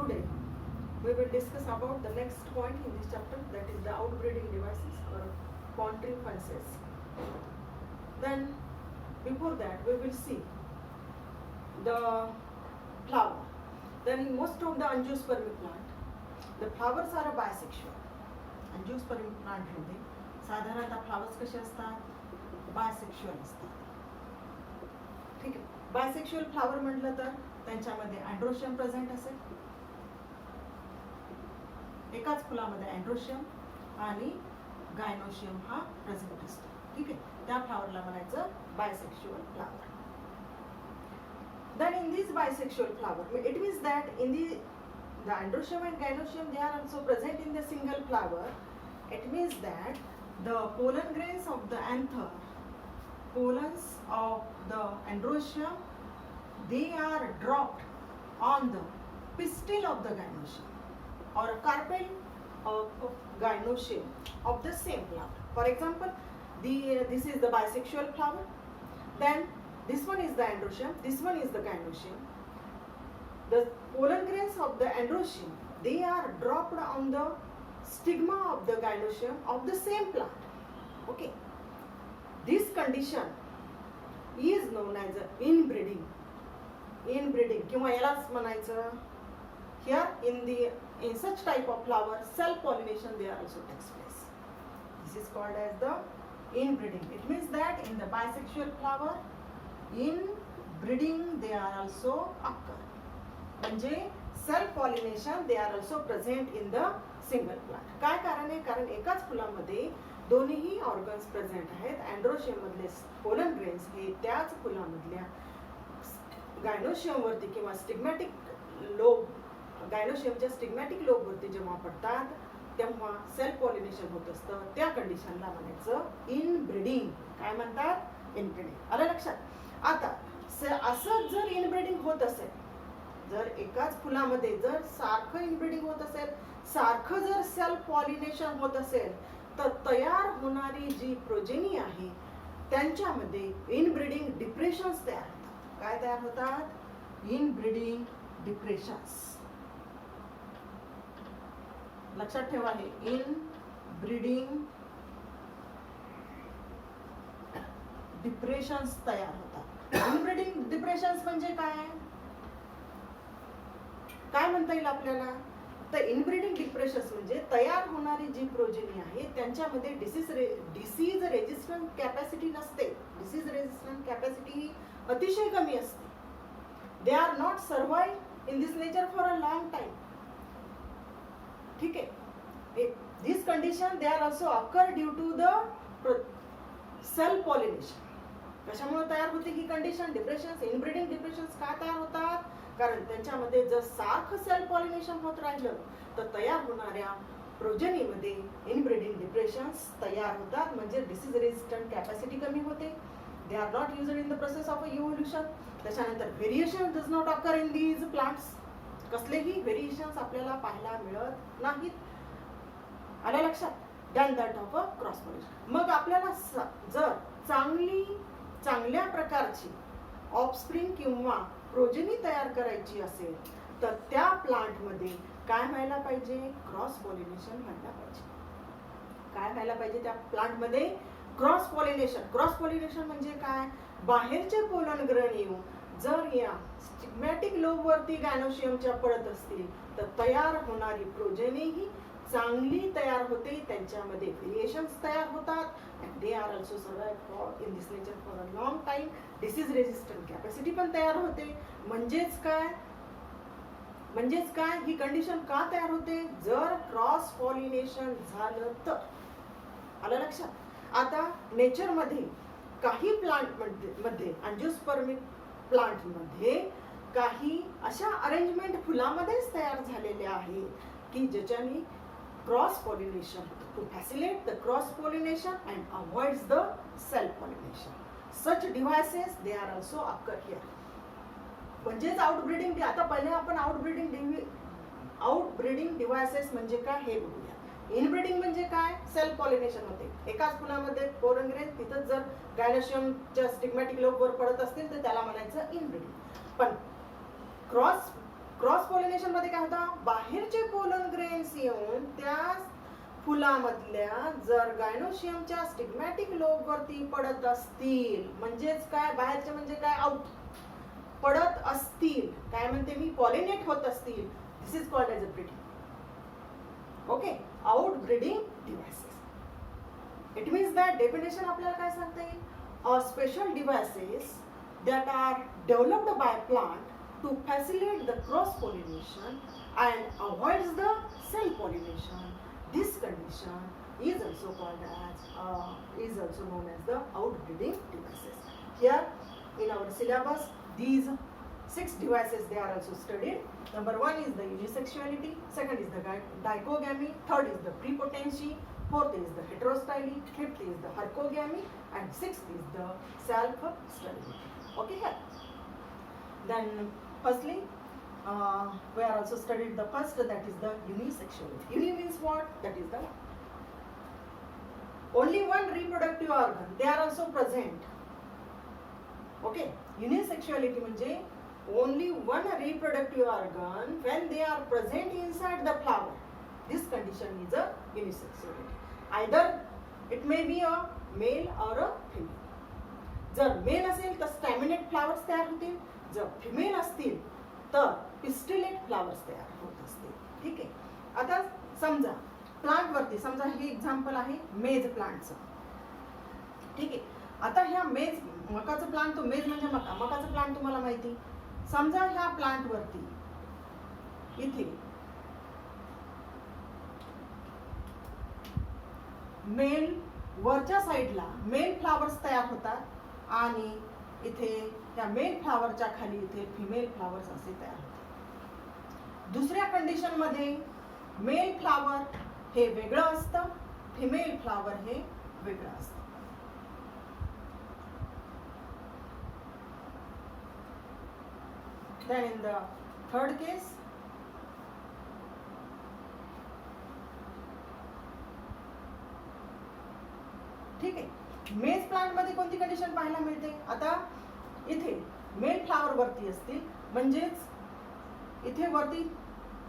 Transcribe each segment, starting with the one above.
today we will discuss about the next point in this chapter, that is the outbreeding devices or contrivances. Then before that we will see the flower. Then in most of the angiospermic plant, the flowers are bisexual. Angiospermic plant मध्ये साधारणतः flowers कसे असतात, bisexual असतात. ठीक आहे. Bisexual flower म्हटलं तर त्यांच्यामध्ये अँड्रोशियम प्रेझेंट असेल, एकाच फुलामध्ये अँड्रोशियम आणि गायनोशियम हा प्रेझेंट असतो. ठीक आहे. त्या फ्लावरला म्हणायचं bisexual flower. Then in this bisexual flower, it means that in the androecium and gynoecium, they are also present in the single flower. It means that the pollen grains of the anther, pollens of the androecium, they are dropped on the pistil of the gynoecium or a carpel of gynoecium of the same flower. For example, this is the bisexual flower. Then this one is the androecium, this one is the gynoecium. The pollen grains of the androecium, they are dropped on the stigma of the gynoecium of the same plant. Okay. This condition is known as inbreeding. Inbreeding किंवा यालाच म्हणायचं, here in such type of flower, self pollination there also takes place. This is called as the inbreeding. It means that in the bisexual flower, inbreeding they are also occur. म्हणजे self pollination they are also present in the single plant. काय कारण आहे? कारण एकाच फुलामध्ये दोन्हीही organs present आहेत. Androecium मधले pollen grains हे त्याच फुलामधल्या गायनोशियम वरती किंवा स्टिग्मॅटिक लोब, गायनोशियमच्या स्टिग्मॅटिक लोब वरती जेव्हा पडतात तेव्हा सेल्फ पॉलिनेशन होत असतं. त्या कंडिशनला म्हणायचं इनब्रीडिंग. काय म्हणतात? इनब्रीडिंग. आलं लक्षात? आता असं जर इनब्रीडिंग होत असेल, जर एकाच फुलामध्ये जर सारखं इनब्रीडिंग होत असेल, सारखं जर सेल्फ पॉलिनेशन होत असेल, तर तयार होणारी जी प्रोजेनी आहे त्यांच्यामध्ये इनब्रीडिंग डिप्रेशन्स तयार होतात. काय तयार होतात? Inbreeding depressions. लक्षात ठेवा, हे इनब्रीडिंग डिप्रेशन्स तयार होतात. इनब्रीडिंग डिप्रेशन्स म्हणजे काय? काय म्हणता येईल आपल्याला? तर इनब्रीडिंग डिप्रेशन्स म्हणजे तयार होणारी जी प्रोजेनी आहे त्यांच्यामध्ये डिसीज रेजिस्टंट कॅपॅसिटी नसते. डिसीज रेजिस्टंट कॅपॅसिटी अतिशय कमी असते. They are not survive in this nature for a long time. ठीक आहे. This condition they are also occur due to the self pollination. कशामुळे तयार होते ही कंडिशन? डिप्रेशन्स. इनब्रीडिंग डिप्रेशन्स का तयार होतात? कारण त्यांच्यामध्ये जर सारखं सेल्फ पॉलिनेशन होत राहिलं तर तयार होणाऱ्या प्रोजेनीमध्ये इनब्रीडिंग डिप्रेशन्स तयार होतात. म्हणजे डिसीज रेजिस्टंट कॅपॅसिटी कमी होते. They are not used in the process of evolution. त्याच्यानंतर variation does not occur in these plants. कसलेही व्हेरिएशन्स आपल्याला पाहायला मिळत नाहीत. आलं लक्षात? Than that of a cross pollination. मग आपल्याला जर चांगल्या प्रकारची ऑफस्प्रिंग किंवा प्रोजेनी तयार करायची असेल तर त्या प्लांटमध्ये काय व्हायला पाहिजे? क्रॉस पॉलिनेशन व्हायला पाहिजे. काय व्हायला पाहिजे त्या प्लांटमध्ये? Cross pollination. क्रॉस पॉलिनेशन म्हणजे काय? बाहेरचे पोलन ग्रेन येऊन जर या स्टिग्मॅटिक लोब वरती गायनोशियमच्या पडत असतील तर तयार होणारी प्रोजेनी ही चांगली तयार होते. त्यांच्यामध्ये व्हेरिएशन्स तयार होतात. and they are also survive for in this nature for a long time. disease resistant capacity पण तयार होते. म्हणजेच काय ही कंडिशन का तयार होते? जर क्रॉस पॉलिनेशन झालं तर. आलं लक्षात? आता नेचर मध्ये काही प्लांट मध्ये अँजिओस्पर्मिक प्लांट मध्ये काही अशा अरेंजमेंट फुलामध्येच तयार झालेल्या आहेत की ज्याच्याने cross pollination to facilitate the cross pollination and avoids the self pollination. Such devices they are also occur here. म्हणजेच आउटब्रीडिंग. आता पहिले आपण आउटब्रीडिंग डिव्हायसेस म्हणजे काय हे बघूया. इनब्रीडिंग म्हणजे काय? सेल्फ पॉलिनेशन होते. एकाच फुलामध्ये पोलन ग्रेन तिथं जर गायनोशियमच्या स्टिग्मॅटिक लोब वर पडत असतील तर त्याला म्हणायचं इनब्रीडिंग. पण क्रॉस क्रॉस पॉलिनेशन मध्ये काय होतं, बाहेरचे पोलन ग्रेन्स येऊन त्या फुलामधल्या जर गायनोशियमच्या स्टिग्मॅटिक लोब वरती पडत असतील, म्हणजेच काय, बाहेरचे म्हणजे काय, आउट पडत असतील, काय म्हणते मी, पॉलिनेट होत असतील, this is called as a breeding. Okay, out breeding devices. It means that definition आपल्याला काय सांगता येईल, special devices that are developed by plant to facilitate the cross pollination and avoids the self pollination. This condition is also called as is also known as the outbreeding devices. Here in our syllabus, these 6 devices they are also studied. Number 1 is the unisexuality, second is the dichogamy, third is the prepotency, fourth is the heterostyly, fifth is the hercogamy, and sixth is the self-sterility. Okay, here. Then, firstly, we are also studied the first, that is the unisexuality. Uni means what? That is the only one reproductive organ. They are also present. Okay, unisexuality means only one reproductive organ when they are present inside the flower. This condition is a unisexuality. Either it may be a male or a female. जर mail असेल तर स्टॅमिनेट flowers तयार होतील, जर female असतील तर pistillate flowers तयार होत असतील. ठीक आहे. आता समजा प्लांट वरती, समजा हे एक्झाम्पल आहे मेज प्लांटचं. ठीक आहे. आता ह्या मेज, मकाचं प्लांट, तो मेज म्हणजे मका, मकाचं प्लांट तुम्हाला माहिती. समजा ह्या प्लांट वरती इथे मेल, वरच्या साईडला मेल फ्लावर्स तयार होतात आणि इथे त्या मेल फ्लावरच्या खाली इथे फिमेल फ्लावर्स असे तयार होतात. दुसऱ्या कंडिशन मध्ये मेल फ्लावर हे वेगळं असतं, फिमेल फ्लावर हे वेगळं असतं. Then in the third case, ठीक आहे. मेज प्लांट मध्ये कोणती कंडिशन पाहायला मिळते, आता इथे मेल फ्लावर वरती असतील, म्हणजेच इथे वरती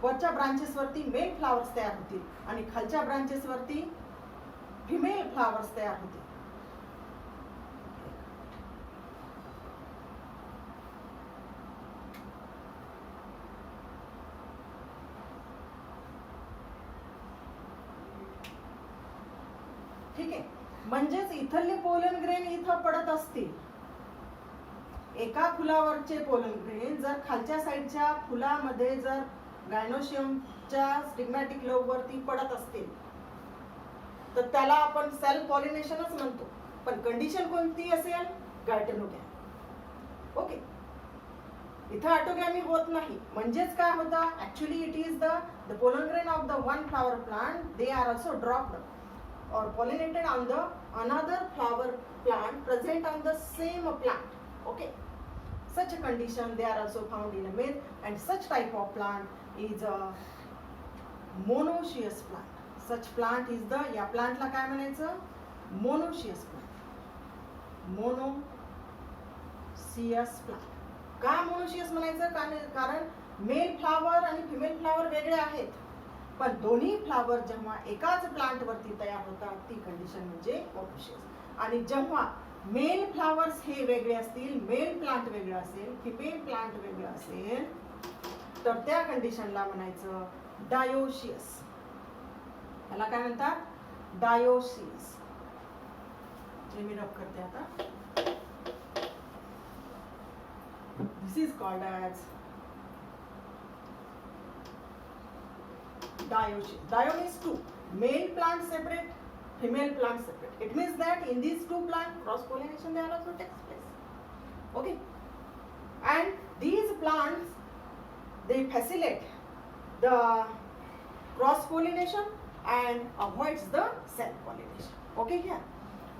वरच्या ब्रांचेस वरती मेल फ्लावर्स तयार होतील आणि खालच्या ब्रांचेस वरती फिमेल फ्लावर्स तयार होतील. ठीक आहे. म्हणजेच इथले पोलन ग्रेन इथं पडत असतील, एका फुलावरचे पोलन ग्रेन जर खालच्या साईडच्या फुलामध्ये जर गायनोशियमच्या स्टिग्मॅटिक लोब वरती पडत असतील तर त्याला आपण सेल्फ पॉलिनेशनच म्हणतो. पण कंडिशन कोणती असेल, गायटोनोगॅमी. ओके, इथं ऑटोगॅमी होत नाही. म्हणजेच काय होतं, actually it is the pollen grain of the one flower plant, they are also dropped or pollinated on the another flower plant present on the same plant. Okay, such a condition they are also found in a male, and such type of plant is a monoecious plant. Such plant is the, या plant ला काय म्हणायचं, monoecious plant. monoecious plant. का monoecious म्हणायचं, कारण male flower आणि female flower वेगळे आहेत, पण दोन्ही फ्लावर जेव्हा एकाच प्लांट वरती तयार होतात ती कंडिशन म्हणजे मोनोशियस. आणि जेव्हा मेल फ्लावर्स हे वेगळे असतील, मेल प्लांट वेगळं असेल, फिमेल प्लांट वेगळं असेल, तर त्या कंडिशनला म्हणायचं डायोशियस. याला काय म्हणतात, डायोशियस. जे मी रब करते आता, this is called as dioecious. Dio means two. Male plant separate, female plant separate. It means that in these two plant cross pollination there also takes place. Okay. And these plants they facilitate the cross pollination and avoids the self pollination. Okay here.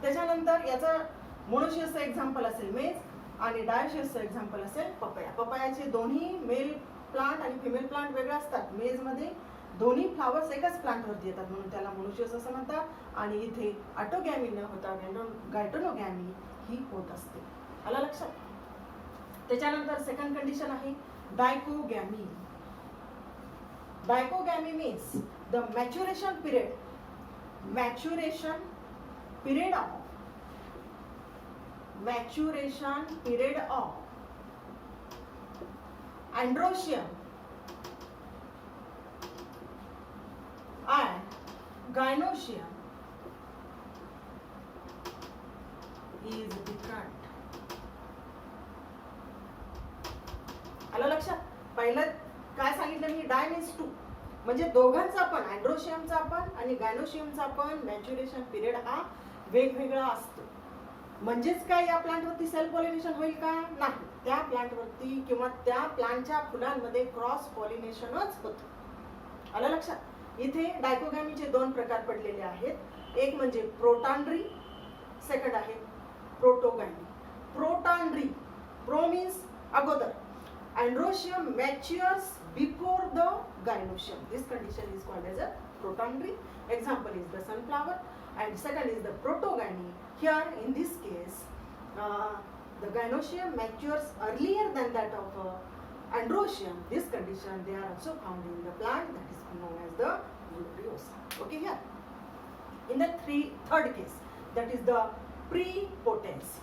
त्याच्यानंतर याचं मोनोशियसचं example असेल मेज आणि डायोशियसचं example असेल papaya. पपयाचे दोन्ही male plant आणि female plant वेगळे असतात. मेज मध्ये दोन्ही फ्लावर्स एकाच प्लांट वरती येतात म्हणून त्याला मोनोशियस असं म्हणतात. आणि इथे ऑटोगॅमी न होता गायटोनोगॅमी ही होत असते. आला लक्षात. त्याच्यानंतर सेकंड कंडिशन आहे डायकोगॅमी. Dichogamy means the maturation period of androecium and gynoecium is different. आलं लक्षात? पहिलं काय सांगितलं मी? डाय मीन्स टू, म्हणजे दोघांचा पण, अँड्रोशियमचा पण आणि गायनोशियमचा पण मॅच्युरेशन पिरियड हा वेगवेगळा असतो. म्हणजेच काय, या प्लांटवरती सेल्फ पॉलिनेशन होईल का? नाही. त्या प्लांटवरती किंवा त्या प्लांटच्या फुलांमध्ये क्रॉस पॉलिनेशनच होतं. आलं लक्षात? इथे डायकोगॅमीचे दोन प्रकार पडलेले आहेत. एक म्हणजे प्रोटॉन्ड्री, सेकंड आहे प्रोटोगॅमी. प्रोटॉन्ड्री, प्रो मीन्स अगोदर, androecium matures before the gynoecium. This condition is called as a protandry. Example is the sunflower. And second is the protogamy. Here in this case, the gynoecium matures earlier than that of androecium. This condition they are also found in the plant that is known as the gloriosa. Okay, here in the third case, that is the prepotency.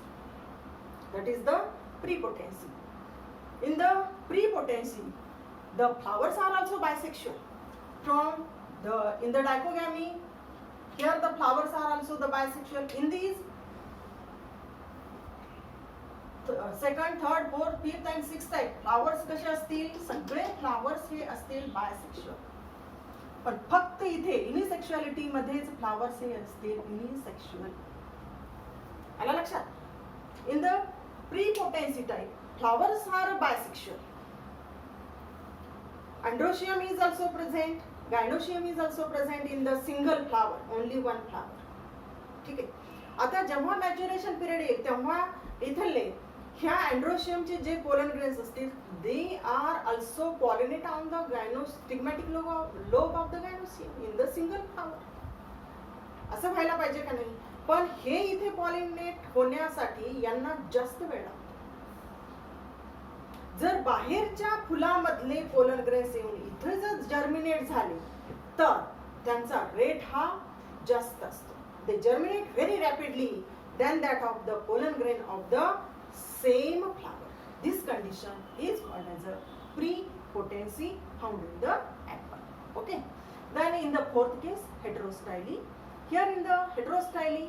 That is the prepotency. In the prepotency, the flowers are also bisexual. In the dichogamy, here the flowers are also the bisexual. In these second, third, fourth, fifth and sixth type flowers कसे असतील? सगळे flowers हे असतील bisexual. पण फक्त इथे युनिसेक्शुअलिटी मध्येच flowers हे असतील युनिसेक्शुअल. आला लक्षात? In the prepotency type, flowers are bisexual. Androecium is also present, gynoecium is also present in the single flower, only one flower. ठीक आहे. आता जेव्हा मॅच्युरेशन पिरियड येईल तेव्हा इथले ह्या अँड्रोशियमचे जे पोलन ग्रेन्स असतील, they are also pollinate on the stigmatic lobe of the gynoecium in the single flower. असं व्हायला पाहिजे का नाही? पण हे इथे पॉलिनेट होण्यासाठी यांना जास्त वेळ लागतो. जर बाहेरच्या फुलामधले पोलन ग्रेन्स येऊन इथे जर जर्मिनेट झाले तर त्यांचा रेट हा जास्त असतो. They germinate very rapidly then that of the pollen grain of the same flower. This condition is called as a prepotency found in the apple. Okay. Then in the fourth case, heterostyly. Here in the heterostyly,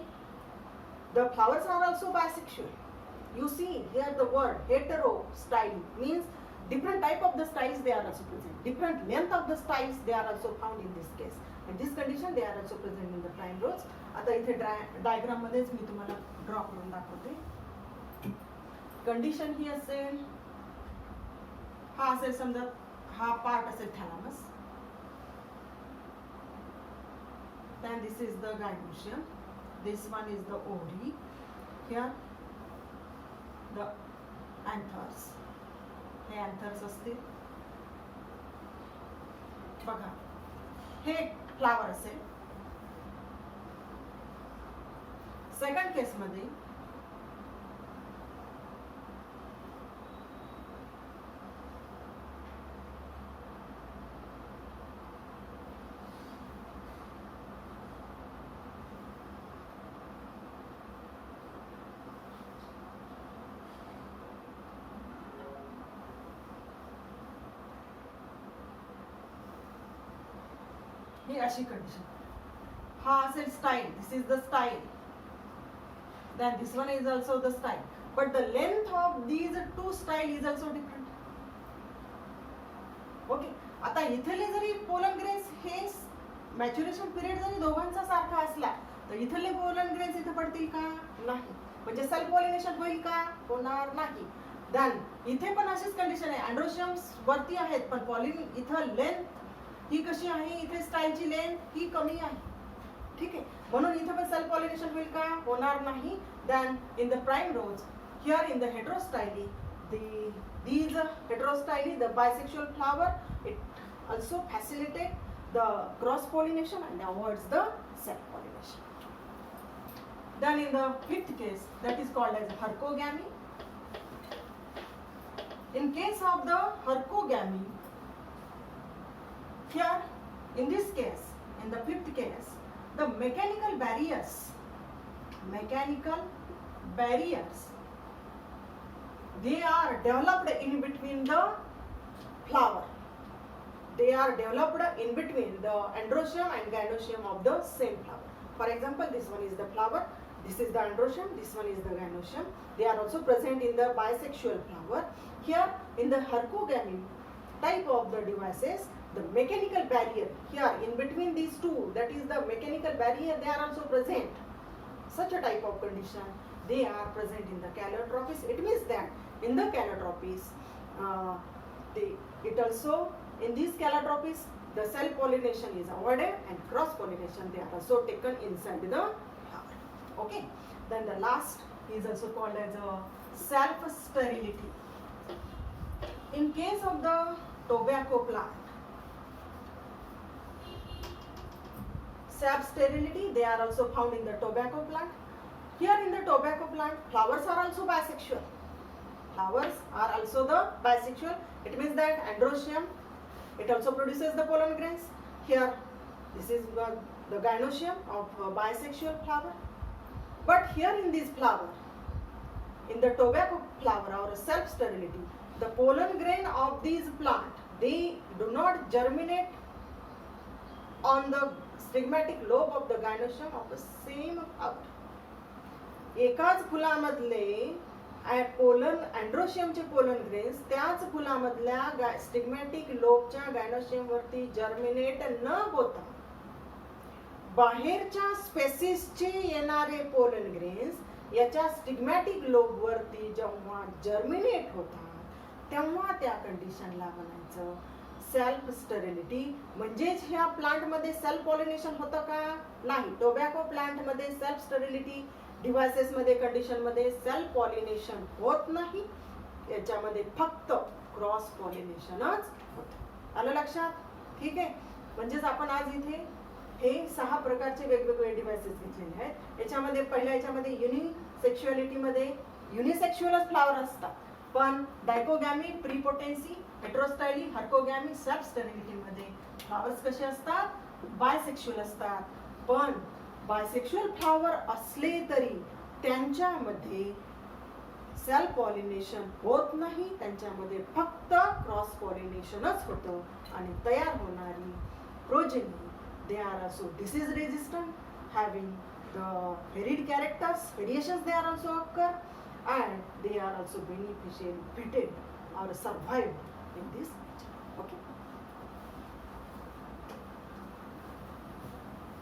the flowers are also bisexual. You see here the word heterostyly means different type of the styles they are also present. Different length of the styles they are also found in this case. In this condition they are also present in the prime rows. आता इथे diagram मध्येच मी तुम्हाला draw करून दाखवते. Condition ही असेल, हा असेल समजा, हा पार्ट असेल थॅलॅमस. Then this is the gynoecium. This one is the ovary. Here the anthers. हे anthers असतील. बघा, हे फ्लावर असेल. सेकंड केस मध्ये ही अशी कंडिशन. हा असेल style. This is the style. Then this one is also the style. But the length of these two style is also different. Okay. आता इथले जरी पोलन ग्रेन्स हे मॅच्युरेशन पिरियड जरी दोघांचा सारखा असला तर इथले पोलन ग्रेन्स इथे पडतील का? नाही. म्हणजे सेल्फ पॉलिनेशन होईल का? होणार नाही. देन इथे पण अशीच कंडिशन आहे. अँड्रोशियम्स वरती आहेत पण पॉलिन इथं लेंथ ही कशी आहे? इथे स्टाईलची लेंथ ही कमी आहे. ठीक आहे. म्हणून इथे पण सेल्फ पॉलिनेशन होईल का? होणार नाही. Then in the primrose, here in the heterostyly, these heterostyly, the bisexual flower, it also facilitate the cross pollination and avoids the self pollination. Then in the fifth case, that is called as hercogamy. In case of the hercogamy, here in this case, in the fifth case, the mechanical barriers, they are developed in between the flower. They are developed in between the androecium and gynoecium of the same flower. For example, this one is the flower, this is the androecium, this one is the gynoecium. They are also present in the bisexual flower. Here in the hercogamy type of the devices, the mechanical barrier here in between these two, that is the mechanical barrier, they are also present. Such a type of condition, they are present in the calotropis. It means that in the calotropis, in these calotropis, the self pollination is avoided and cross pollination, they are also taken inside the flower. Okay. Then the last is also called as a self sterility. In case of the tobacco plant, self sterility, they are also found in the tobacco plant. Here in the tobacco plant, flowers are also bisexual. Flowers are also the bisexual. It means that androecium, it also produces the pollen grains. Here, this is the gynoecium of bisexual flower. But here in this flower, in the tobacco flower or self sterility, the pollen grain of these plant, they do not germinate on the stigmatic lobe of the gynoecium of the same flower. एकाच फुलामधले pollen अँड्रोशियमचे pollen grains त्याच फुलामधल्या स्टिग्मॅटिक लोबच्या gynoecium वरती germinate न होता बाहेरच्या स्पेसिसचे येणारे pollen grains याच्या स्टिग्मॅटिक lobe वरती जेव्हा जर्मिनेट होतात तेव्हा त्या कंडिशनला म्हणायचं सेल्फ स्टेरिलिटी. म्हणजेच ह्या प्लांट मध्ये सेल्फ पॉलिनेशन होतं का? नाही. टोबॅको प्लांट मध्ये सेल्फ स्टेरिलिटी डिव्हाइसेस मध्ये कंडिशन मध्ये सेल्फ पॉलिनेशन होत नाही. याच्यामध्ये फक्त क्रॉस पॉलिनेशनच होतं. आलं लक्षात? ठीक आहे. म्हणजेच आपण आज इथे हे 6 प्रकारचे वेगवेगळे डिव्हाइसेस घेतलेले आहेत. याच्यामध्ये पहिल्या याच्यामध्ये युनिसेक्शुअलिटी मध्ये युनिसेक्शुअलच फ्लावर असतात. पण डायकोगॅमी, प्रीपोटेन्सी, हेटेरोस्टाइली, हर्कोगॅमी, सेल्फ स्टेरिलिटी मध्ये फ्लावर्स कसे असतात? बायसेक्शुअल असतात. पण बायसेक्शुअल फ्लावर असले तरी त्यांच्यामध्ये सेल्फ पॉलिनेशन होत नाही. त्यांच्यामध्ये फक्त क्रॉस पॉलिनेशनच होतं आणि तयार होणारी progeny they are also disease resistant, having the varied characters, variations they are also occur, and they are also beneficially fitted or survived in this